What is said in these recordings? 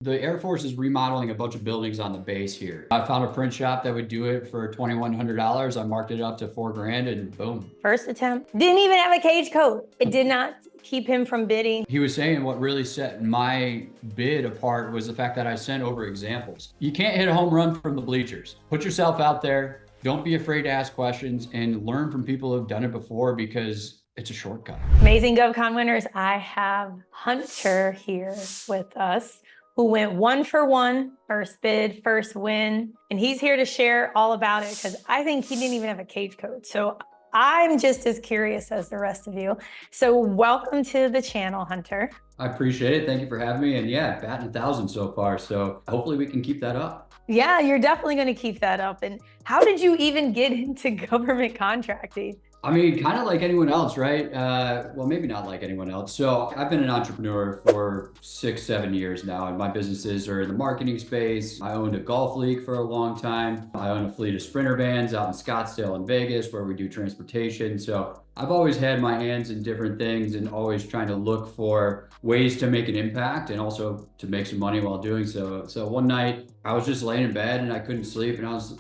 The Air Force is remodeling a bunch of buildings on the base here. I found a print shop that would do it for $2,100. I marked it up to $4,000 and boom. First attempt. Didn't even have a cage code. It did not keep him from bidding. He was saying what really set my bid apart was the fact that I sent over examples. You can't hit a home run from the bleachers. Put yourself out there. Don't be afraid to ask questions and learn from people who've done it before, because it's a shortcut. Amazing GovCon winners. I have Hunter here with us, who went 1 for 1, first bid, first win. And he's here to share all about it because I think he didn't even have a cage code. So I'm just as curious as the rest of you. So welcome to the channel, Hunter. I appreciate it. Thank you for having me. And yeah, batting 1,000 so far. So hopefully we can keep that up. Yeah, you're definitely going to keep that up. And how did you even get into government contracting? I mean, kind of like anyone else, right? Well, maybe not like anyone else. So I've been an entrepreneur for 6-7 years now, and my businesses are in the marketing space. I owned a golf league for a long time. I own a fleet of Sprinter vans out in Scottsdale and Vegas where we do transportation. So I've always had my hands in different things and always trying to look for ways to make an impact and also to make some money while doing so. So one night I was just laying in bed and I couldn't sleep, and I was,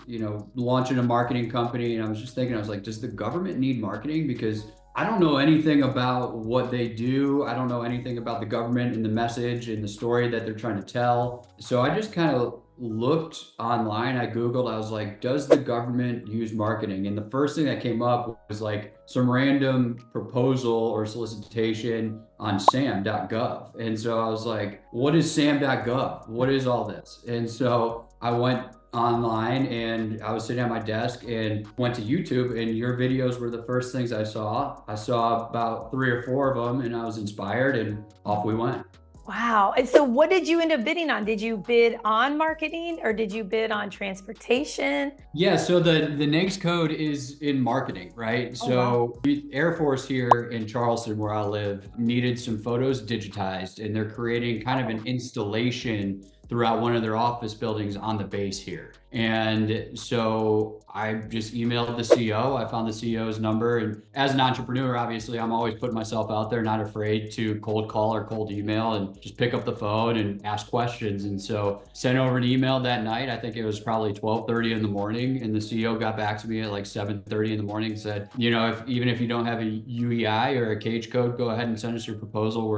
launching a marketing company, and I was just thinking, I was like, does the government need marketing? Because I don't know anything about what they do. I don't know anything about the government and the message and the story that they're trying to tell. So I just kind of looked online. I Googled, I was like, does the government use marketing? And the first thing that came up was like some random proposal or solicitation on Sam.gov. And so I was like, what is Sam.gov? What is all this? And so I went online and I was sitting at my desk and went to YouTube, and your videos were the first things I saw. I saw about 3 or 4 of them and I was inspired, and off we went. Wow. And so what did you end up bidding on? Did you bid on marketing or did you bid on transportation? Yeah, so the NAICS code is in marketing, right? So the Air Force here in Charleston, where I live, needed some photos digitized, and they're creating kind of an installation throughout one of their office buildings on the base here. And so I just emailed the CEO. I found the CEO's number. And as an entrepreneur, obviously, I'm always putting myself out there, not afraid to cold call or cold email and just pick up the phone and ask questions. And so sent over an email that night. I think it was probably 12:30 in the morning. And the CEO got back to me at like 7:30 in the morning and said, even if you don't have a UEI or a cage code, go ahead and send us your proposal.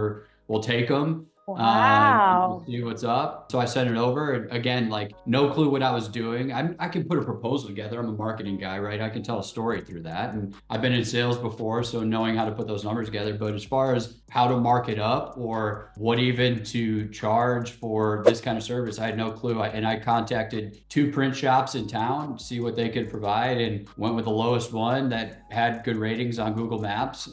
We'll take them. Wow. See what's up. So I sent it over, and again, like no clue what I was doing. I can put a proposal together. I'm a marketing guy, right? I can tell a story through that. And I've been in sales before, so knowing how to put those numbers together. But as far as how to mark it up or what even to charge for this kind of service, I had no clue. And I contacted 2 print shops in town to see what they could provide, and went with the lowest one that had good ratings on Google Maps,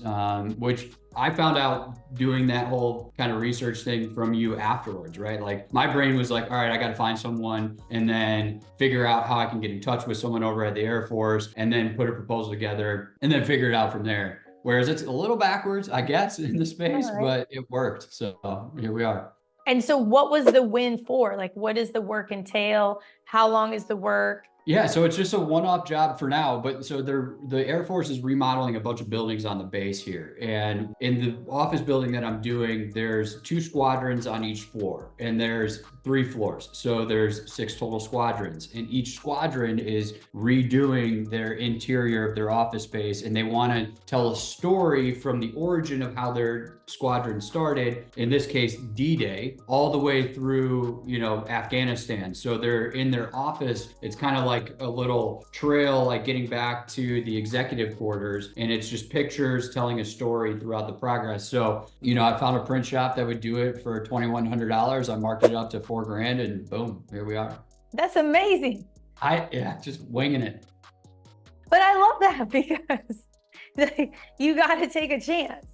which I found out doing that whole kind of research thing from you afterwards, right? Like my brain was like, all right, I got to find someone and then figure out how I can get in touch with someone over at the Air Force and then put a proposal together and then figure it out from there. Whereas it's a little backwards, I guess, in the space, but it worked. So here we are. And so what was the win for? Like, what does the work entail? How long is the work? Yeah, so it's just a one-off job for now, but so the Air Force is remodeling a bunch of buildings on the base here. And in the office building that I'm doing, there's 2 squadrons on each floor, and there's 3 floors. So there's 6 total squadrons, and each squadron is redoing their interior of their office space, and they want to tell a story from the origin of how their squadron started, in this case D-Day, all the way through Afghanistan. So they're in their office. It's kind of like a little trail, like getting back to the executive quarters, and it's just pictures telling a story throughout the progress. So I found a print shop that would do it for $2,100. I marked it up to $4,000, and boom, here we are. That's amazing. Just winging it. But I love that because you got to take a chance.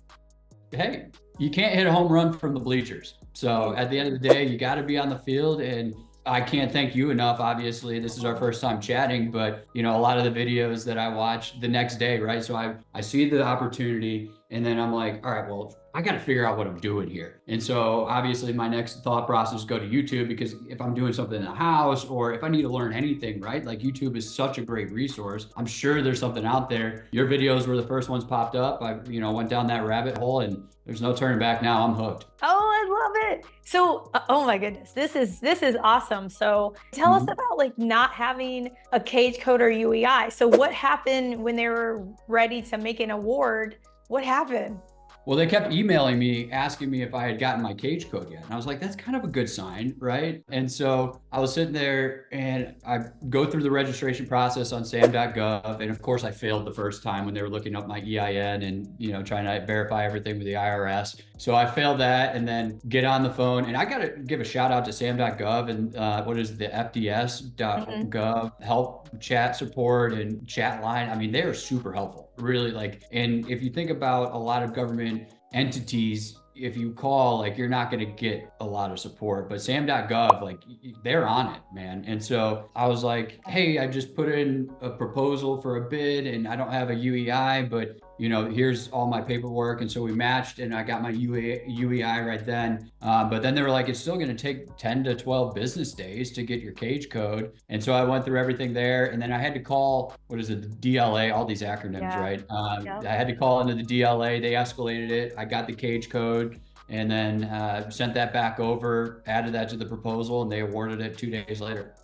Hey, you can't hit a home run from the bleachers. So at the end of the day, you got to be on the field, and I can't thank you enough. Obviously, this is our first time chatting, but a lot of the videos that I watch the next day, right? So I see the opportunity, And then I'm like, all right, well, I got to figure out what I'm doing here. And so obviously my next thought process is go to YouTube, because if I'm doing something in the house or if I need to learn anything, right? Like YouTube is such a great resource. I'm sure there's something out there. Your videos were the first ones popped up. I, went down that rabbit hole and there's no turning back now. I'm hooked. Oh, I love it. So, oh my goodness, this is awesome. So tell us about like not having a cage code or UEI. So what happened when they were ready to make an award? What happened? Well, they kept emailing me, asking me if I had gotten my cage code yet. And I was like, that's kind of a good sign, right? And so I was sitting there and I go through the registration process on Sam.gov. And of course, I failed the first time when they were looking up my EIN and, trying to verify everything with the IRS. So I failed that and then get on the phone. And I got to give a shout out to Sam.gov and what is the FDS.gov help chat support and chat line. I mean, they are super helpful, really. Like, and if you think about a lot of government entities, if you call, like, you're not going to get a lot of support, but Sam.gov, like, they're on it, man. And so I was like, hey, I just put in a proposal for a bid and I don't have a UEI, but here's all my paperwork. And so we matched and I got my UEI right then. But then they were like, it's still going to take 10 to 12 business days to get your cage code. And so I went through everything there. And then I had to call, what is it, the DLA, all these acronyms, right? I had to call into the DLA. They escalated it. I got the cage code and then sent that back over, added that to the proposal, and they awarded it 2 days later.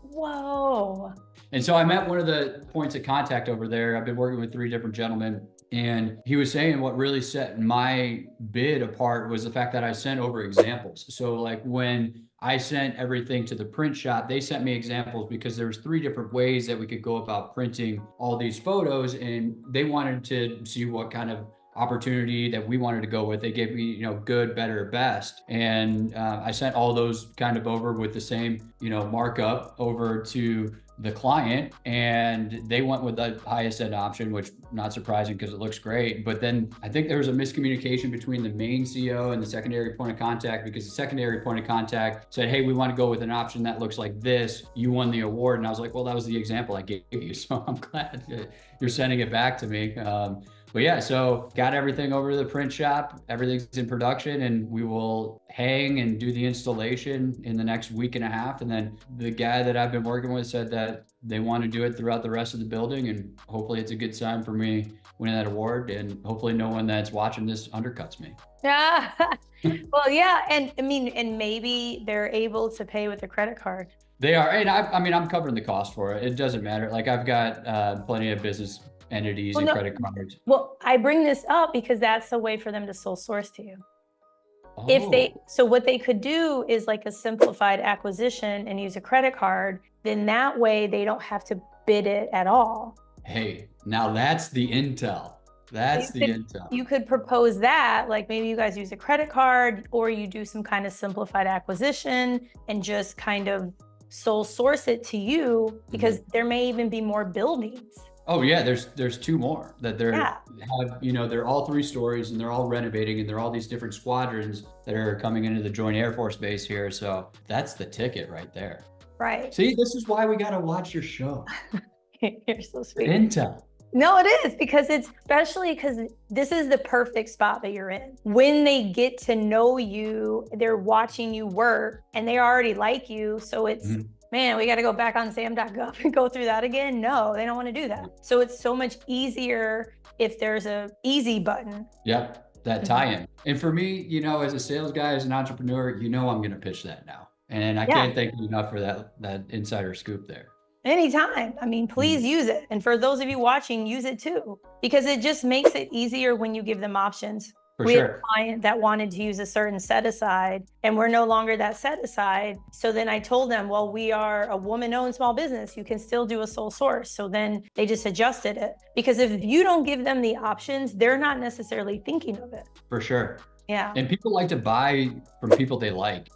Whoa. And so I met one of the points of contact over there. I've been working with 3 different gentlemen, and he was saying what really set my bid apart was the fact that I sent over examples. So like when I sent everything to the print shop, they sent me examples because there was 3 different ways that we could go about printing all these photos, and they wanted to see what kind of opportunity that we wanted to go with. They gave me, good, better, best. And I sent all those kind of over with the same, markup over to the client, and they went with the highest end option, which not surprising because it looks great. But then I think there was a miscommunication between the main CO and the secondary point of contact, because the secondary point of contact said, hey, we want to go with an option that looks like this. You won the award. And I was like, well, that was the example I gave you. So I'm glad that you're sending it back to me. But yeah, so got everything over to the print shop. Everything's in production, and we will hang and do the installation in the next week and a half. And then the guy that I've been working with said that they want to do it throughout the rest of the building. And hopefully it's a good sign for me winning that award. And hopefully no one that's watching this undercuts me. Yeah. Well, yeah. And I mean, and maybe they're able to pay with a credit card. They are. And I'm covering the cost for it. It doesn't matter. Like, I've got plenty of business entities and credit cards. Well, I bring this up because that's a way for them to sole source to you. Oh. So what they could do is like a simplified acquisition and use a credit card. Then that way they don't have to bid it at all. Hey, now that's the intel. That's the intel. You could propose that, like maybe you guys use a credit card, or you do some kind of simplified acquisition and just kind of sole source it to you, because there may even be more buildings. Oh yeah, there's 2 more that they're all 3 stories, and they're all renovating, and they're all these different squadrons that are coming into the Joint Air Force Base here. So that's the ticket right there. Right. See, this is why we got to watch your show. You're so sweet. Intel. No, it is, because especially because this is the perfect spot that you're in. When they get to know you, they're watching you work and they already like you. So it's, man, we got to go back on Sam.gov and go through that again. No, they don't want to do that. So it's so much easier if there's a easy button. Yep, that tie-in. And for me, as a sales guy, as an entrepreneur, I'm going to pitch that now. And I can't thank you enough for that insider scoop there. Anytime. I mean, please use it. And for those of you watching, use it too, because it just makes it easier when you give them options. We had a client that wanted to use a certain set aside, and we're no longer that set aside. So then I told them, well, we are a woman-owned small business. You can still do a sole source. So then they just adjusted it, because if you don't give them the options, they're not necessarily thinking of it. For sure. Yeah. And people like to buy from people they like.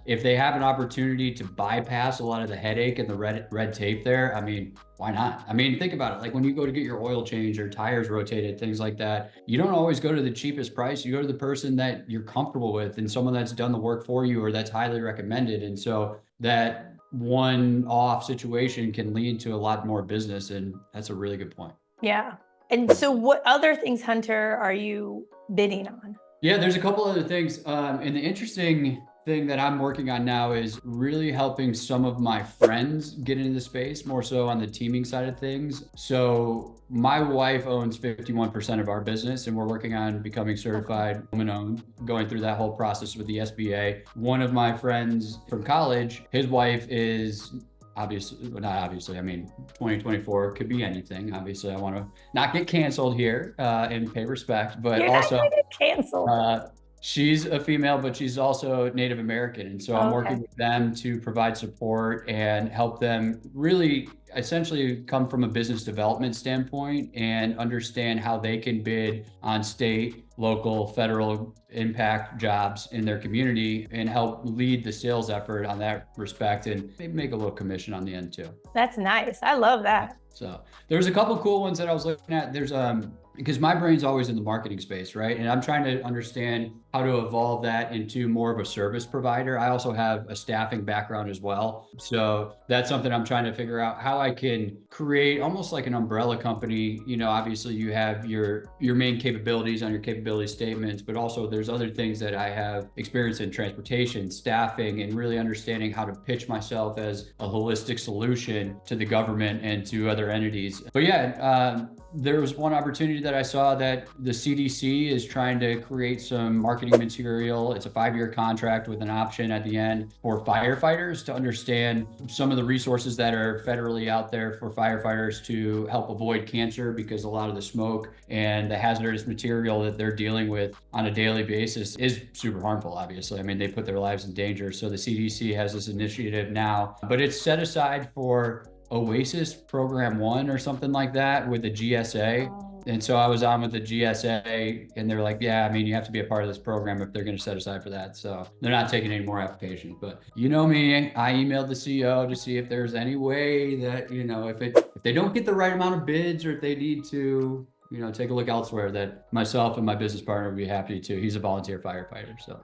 If they have an opportunity to bypass a lot of the headache and the red tape there, I mean, why not? I mean, think about it. Like when you go to get your oil change or tires rotated, things like that, you don't always go to the cheapest price. You go to the person that you're comfortable with and someone that's done the work for you or that's highly recommended. And so that one-off situation can lead to a lot more business. And that's a really good point. Yeah. And so what other things, Hunter, are you bidding on? Yeah, there's a couple other things. And the interesting thing that I'm working on now is really helping some of my friends get into the space, more so on the teaming side of things. So my wife owns 51% of our business, and we're working on becoming certified woman-owned, going through that whole process with the SBA. One of my friends from college, his wife is obviously, well, not obviously, I mean, 2024 could be anything. Obviously, I want to not get canceled here and pay respect, but You're not also gonna get canceled. she's a female, but she's also Native American. And so I'm working with them to provide support and help them really essentially come from a business development standpoint and understand how they can bid on state, local, federal impact jobs in their community and help lead the sales effort on that respect and maybe make a little commission on the end too. That's nice. I love that. So there's a couple cool ones that I was looking at. There's because my brain's always in the marketing space, right? And I'm trying to understand how to evolve that into more of a service provider. I also have a staffing background as well. So that's something I'm trying to figure out how I can create almost like an umbrella company. You know, obviously you have your main capabilities on your capability statements, but also there's other things that I have experience in: transportation, staffing, and really understanding how to pitch myself as a holistic solution to the government and to other entities. But yeah, there was one opportunity that I saw that the CDC is trying to create some marketing material. It's a 5-year contract with an option at the end for firefighters to understand some of the resources that are federally out there for firefighters to help avoid cancer, because a lot of the smoke and the hazardous material that they're dealing with on a daily basis is super harmful, obviously. I mean, they put their lives in danger. So the CDC has this initiative now, but it's set aside for OASIS Program 1 or something like that with the GSA. And so I was on with the GSA and they're like, yeah, I mean, you have to be a part of this program if they're going to set aside for that. So they're not taking any more applications. But you know me, I emailed the CEO to see if there's any way that, you know, if they don't get the right amount of bids or if they need to, you know, take a look elsewhere, that myself and my business partner would be happy to. He's a volunteer firefighter. So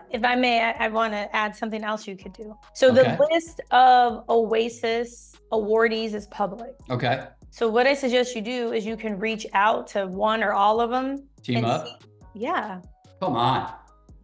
if I may, I want to add something else you could do. So the list of OASIS awardees is public. Okay. So what I suggest you do is you can reach out to one or all of them. Team up? Yeah. Come on.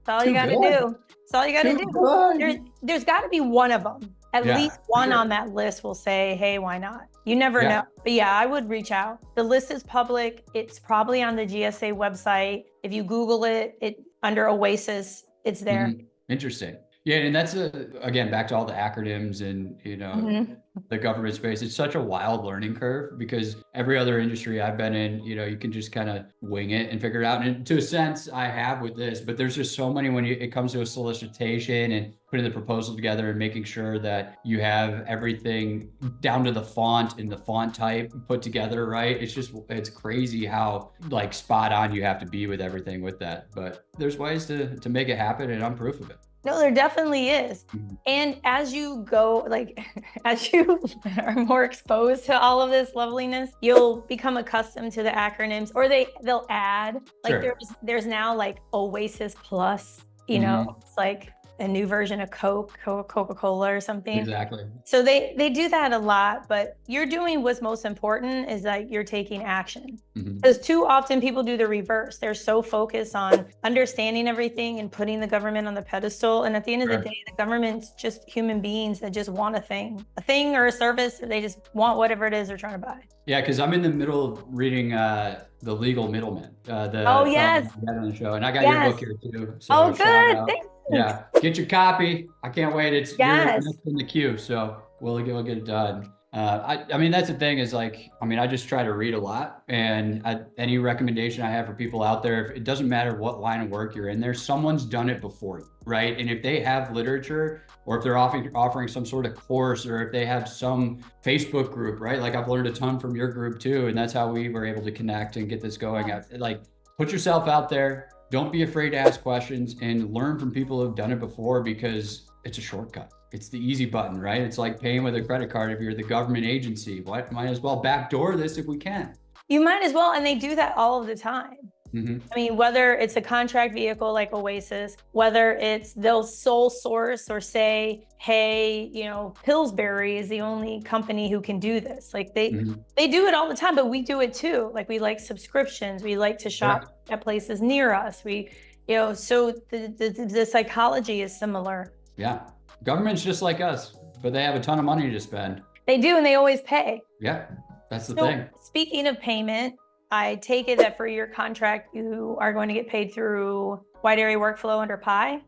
That's all you got to do. That's all you got to do. There's got to be one of them. At least one on that list will say, hey, why not? You never know. But yeah, I would reach out. The list is public. It's probably on the GSA website. If you Google it under OASIS, it's there. Interesting. Yeah, and that's again back to all the acronyms and, you know, the government space. It's such a wild learning curve because every other industry I've been in, you know, you can just kind of wing it and figure it out. And to a sense, I have with this, but there's just so many when it comes to a solicitation and putting the proposal together and making sure that you have everything down to the font and the font type put together, right? It's crazy how like spot on you have to be with everything with that. But there's ways to make it happen, and I'm proof of it. No, there definitely is. And as you go, like, as you are more exposed to all of this loveliness, you'll become accustomed to the acronyms, or they'll add, like there's now like Oasis Plus, you know, it's like a new version of Coca-Cola or something. Exactly. So they do that a lot, but you're doing what's most important is that you're taking action. Because too often people do the reverse. They're so focused on understanding everything and putting the government on the pedestal. And at the end of the day, the government's just human beings that just want a thing or a service, or they just want whatever it is they're trying to buy. Yeah, because I'm in the middle of reading the legal Middleman. On the show, and I got your book here too. So good. Thanks. Yeah, get your copy. I can't wait. It's you're next in the queue, so we'll get it done. I mean, that's the thing is like, I mean, I just try to read a lot, and any recommendation I have for people out there, it doesn't matter what line of work you're in there, someone's done it before you, right? And if they have literature, or if they're offering some sort of course, or if they have some Facebook group, right? Like I've learned a ton from your group too, and that's how we were able to connect and get this going. Like, put yourself out there. Don't be afraid to ask questions and learn from people who've done it before, because it's a shortcut. It's the easy button, right? It's like paying with a credit card if you're the government agency. Might as well backdoor this if we can. You might as well, and they do that all of the time. I mean, whether it's a contract vehicle like Oasis, whether it's they'll sole source or say, hey, you know, Pillsbury is the only company who can do this. Like they do it all the time, but we do it too. Like we like subscriptions. We like to shop at places near us. We, you know, so the psychology is similar. Yeah. Government's just like us, but they have a ton of money to spend. They do, and they always pay. Yeah, that's the thing. Speaking of payment, I take it that for your contract, you are going to get paid through wide area workflow under Pi?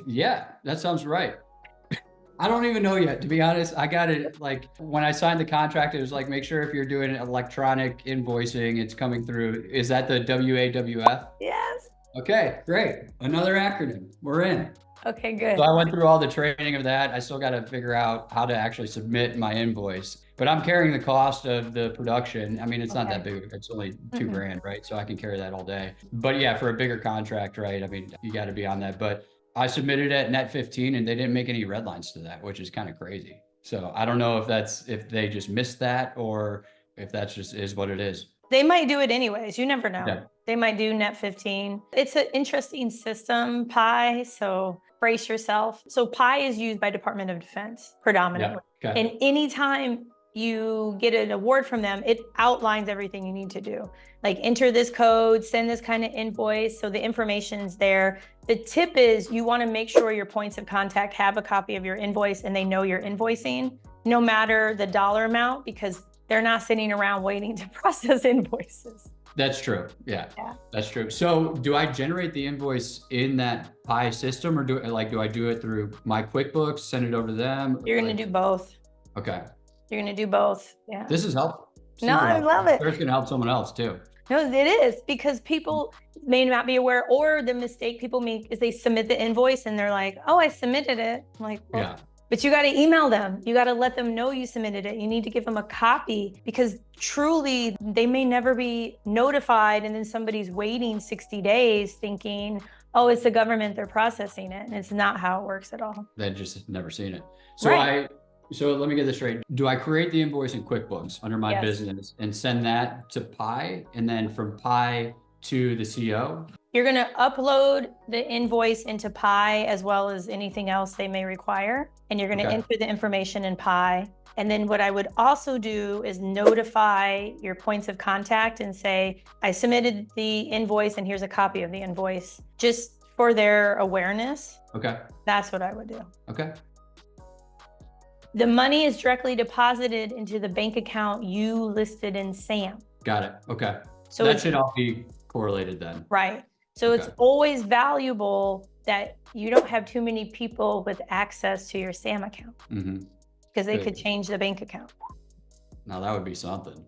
Yeah, that sounds right. I don't even know yet, to be honest. I got it, like, when I signed the contract, it was like, make sure if you're doing electronic invoicing, it's coming through. Is that the WAWF? Yes. Okay, great. Another acronym. We're in. Okay, good. So I went through all the training of that. I still got to figure out how to actually submit my invoice, but I'm carrying the cost of the production. I mean, it's not that big. It's only $2,000, right? So I can carry that all day. But yeah, for a bigger contract, right? I mean, you got to be on that. But I submitted at net 15 and they didn't make any red lines to that, which is kind of crazy. So I don't know if they just missed that or if that's just is what it is. They might do it anyways. You never know. Yeah. They might do net 15. It's an interesting system, Pi. So brace yourself. So Pi is used by Department of Defense predominantly. Yeah. Okay. And anytime you get an award from them, it outlines everything you need to do. Like enter this code, send this kind of invoice. So the information's there. The tip is you want to make sure your points of contact have a copy of your invoice and they know you're invoicing, no matter the dollar amount, because they're not sitting around waiting to process invoices. That's true. Yeah, that's true. So do I generate the invoice in that Pi system or do I do it through my QuickBooks, send it over to them? You're going to do both. Okay. You're going to do both. Yeah. This is helpful. No, I love it. It's going to help someone else too. No, it is, because people may not be aware, or the mistake people make is they submit the invoice and they're like, oh, I submitted it. I'm like, well, yeah. But you got to email them. You got to let them know you submitted it. You need to give them a copy, because truly they may never be notified. And then somebody's waiting 60 days thinking, oh, it's the government, they're processing it. And it's not how it works at all. They've just never seen it. So So let me get this straight. Do I create the invoice in QuickBooks under my business and send that to Pi, and then from Pi to the CO? You're going to upload the invoice into Pi as well as anything else they may require. And you're going to enter the information in Pi. And then what I would also do is notify your points of contact and say, I submitted the invoice and here's a copy of the invoice, just for their awareness. Okay. That's what I would do. Okay. The money is directly deposited into the bank account you listed in SAM. Got it. Okay. So that should all be correlated then. Right. So it's always valuable that you don't have too many people with access to your SAM account, because they could change the bank account. Now that would be something.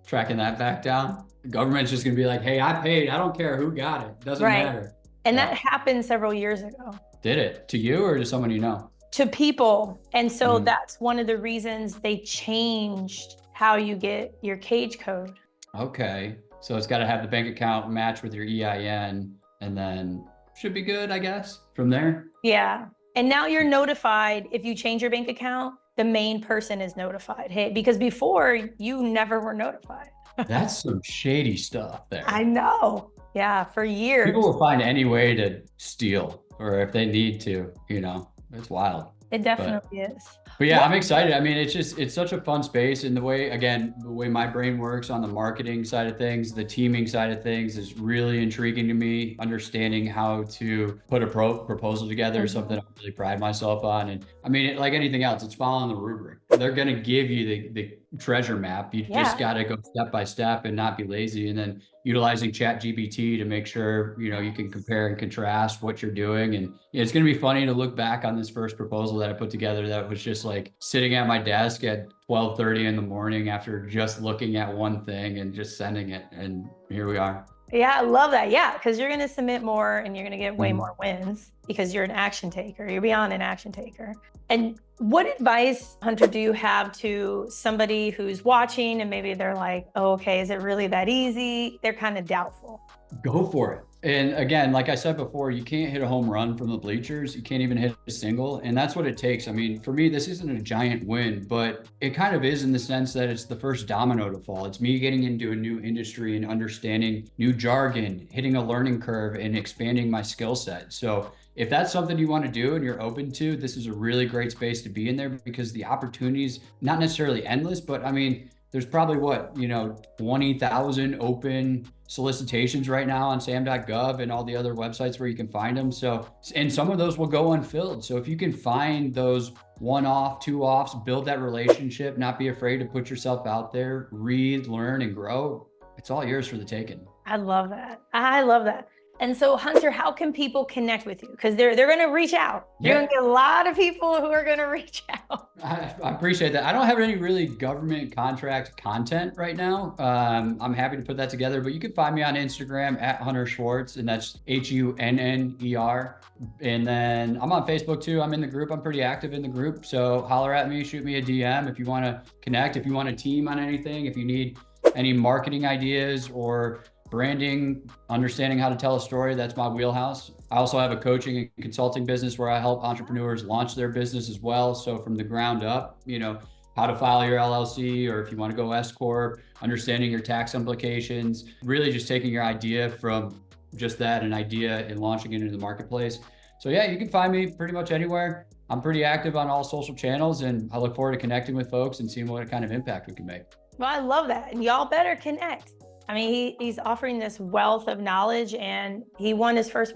Tracking that back down. The government's just going to be like, hey, I paid. I don't care who got it. Doesn't matter. And that happened several years ago. Did it? To you or to someone you know? To people. And so that's one of the reasons they changed how you get your cage code. Okay. So it's got to have the bank account match with your EIN, and then should be good, I guess, from there. Yeah. And now you're notified if you change your bank account, the main person is notified. Hey, because before you never were notified. That's some shady stuff there. I know. Yeah, for years. People will find any way to steal, or if they need to, it's wild. It definitely is. But yeah, I'm excited. I mean, it's such a fun space, and the way my brain works on the marketing side of things, the teaming side of things is really intriguing to me. Understanding how to put a proposal together is something I really pride myself on. And I mean, like anything else, it's following the rubric. They're going to give you the treasure map. You just got to go step by step and not be lazy. And then utilizing ChatGPT to make sure, you can compare and contrast what you're doing. And it's going to be funny to look back on this first proposal that I put together that was just like sitting at my desk at 12:30 in the morning after just looking at one thing and just sending it. And here we are. Yeah, I love that. Yeah, because you're going to submit more and you're going to get way more wins because you're an action taker. You're beyond an action taker. And what advice, Hunter, do you have to somebody who's watching and maybe they're like, oh, okay, is it really that easy? They're kind of doubtful. Go for it. And again, like I said before, you can't hit a home run from the bleachers. You can't even hit a single. And that's what it takes. I mean, for me, this isn't a giant win, but it kind of is in the sense that it's the first domino to fall. It's me getting into a new industry and understanding new jargon, hitting a learning curve and expanding my skill set. So if that's something you want to do and you're open to, this is a really great space to be in there because the opportunities, not necessarily endless, but I mean, there's probably what, 20,000 open solicitations right now on Sam.gov and all the other websites where you can find them. So, and some of those will go unfilled. So if you can find those one-off, two-offs, build that relationship, not be afraid to put yourself out there, read, learn, and grow, it's all yours for the taking. I love that. I love that. And so, Hunter, how can people connect with you? Because they're going to reach out. You're going to get a lot of people who are going to reach out. I appreciate that. I don't have any really government contract content right now. I'm happy to put that together, but you can find me on Instagram at Hunter Schwartz, and that's HUNNER. And then I'm on Facebook too. I'm in the group. I'm pretty active in the group. So holler at me, shoot me a DM if you want to connect, if you want a team on anything, if you need any marketing ideas or branding, understanding how to tell a story, that's my wheelhouse. I also have a coaching and consulting business where I help entrepreneurs launch their business as well. So from the ground up, how to file your LLC, or if you want to go S Corp, understanding your tax implications, really just taking your idea from just that, an idea, and launching it into the marketplace. So yeah, you can find me pretty much anywhere. I'm pretty active on all social channels, and I look forward to connecting with folks and seeing what kind of impact we can make. Well, I love that. And y'all better connect. I mean, he's offering this wealth of knowledge, and he won his first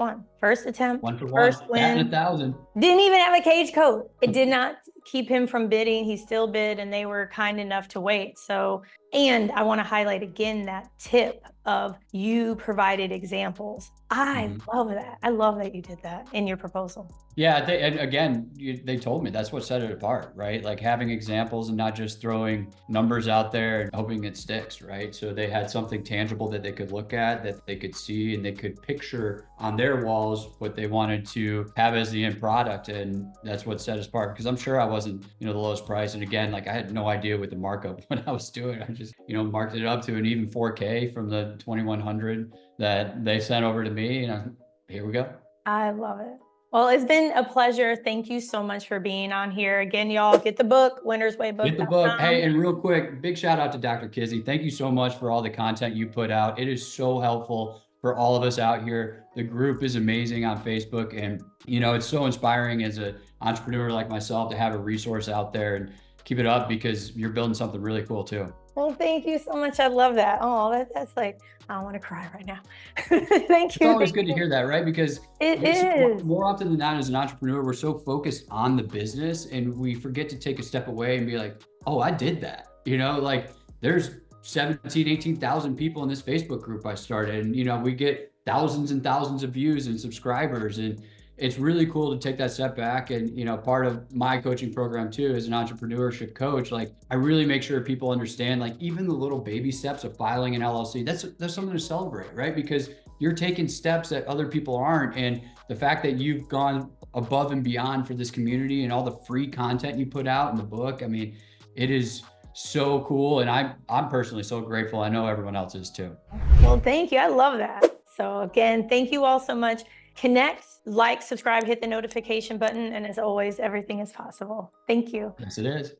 attempt, one for first one, win. 1,000. Didn't even have a cage code. It did not keep him from bidding. He still bid, and they were kind enough to wait. So, and I want to highlight again that tip of you provided examples. I love that. I love that you did that in your proposal. Yeah, and again, they told me that's what set it apart, right? Like having examples and not just throwing numbers out there and hoping it sticks, right? So they had something tangible that they could look at, that they could see, and they could picture on their walls what they wanted to have as the end product. And that's what set us apart, because I'm sure I wasn't, the lowest price. And again, like I had no idea what the markup when I was doing. I just, marked it up to an even 4K from the 2100 that they sent over to me. And here we go. I love it. Well, it's been a pleasure. Thank you so much for being on here. Again, y'all, get the book, Winner's Way Book. Get the book. Hey, and real quick, big shout out to Dr. Kizzy. Thank you so much for all the content you put out. It is so helpful for all of us out here. The group is amazing on Facebook. And, it's so inspiring as an entrepreneur like myself to have a resource out there, and keep it up because you're building something really cool too. Well, thank you so much. I love that. Oh, that's like, I want to cry right now. Thank you. It's always good to hear that, right? Because it is. More often than not, as an entrepreneur, we're so focused on the business and we forget to take a step away and be like, oh, I did that. Like there's 17, 18,000 people in this Facebook group I started, and, we get thousands and thousands of views and subscribers. And it's really cool to take that step back. And, part of my coaching program too, as an entrepreneurship coach, like I really make sure people understand, like even the little baby steps of filing an LLC, that's something to celebrate, right? Because you're taking steps that other people aren't. And the fact that you've gone above and beyond for this community and all the free content you put out in the book, I mean, it is so cool. And I'm personally so grateful. I know everyone else is too. Well, thank you. I love that. So again, thank you all so much. Connect, like, subscribe, hit the notification button. And as always, everything is possible. Thank you. Yes, it is.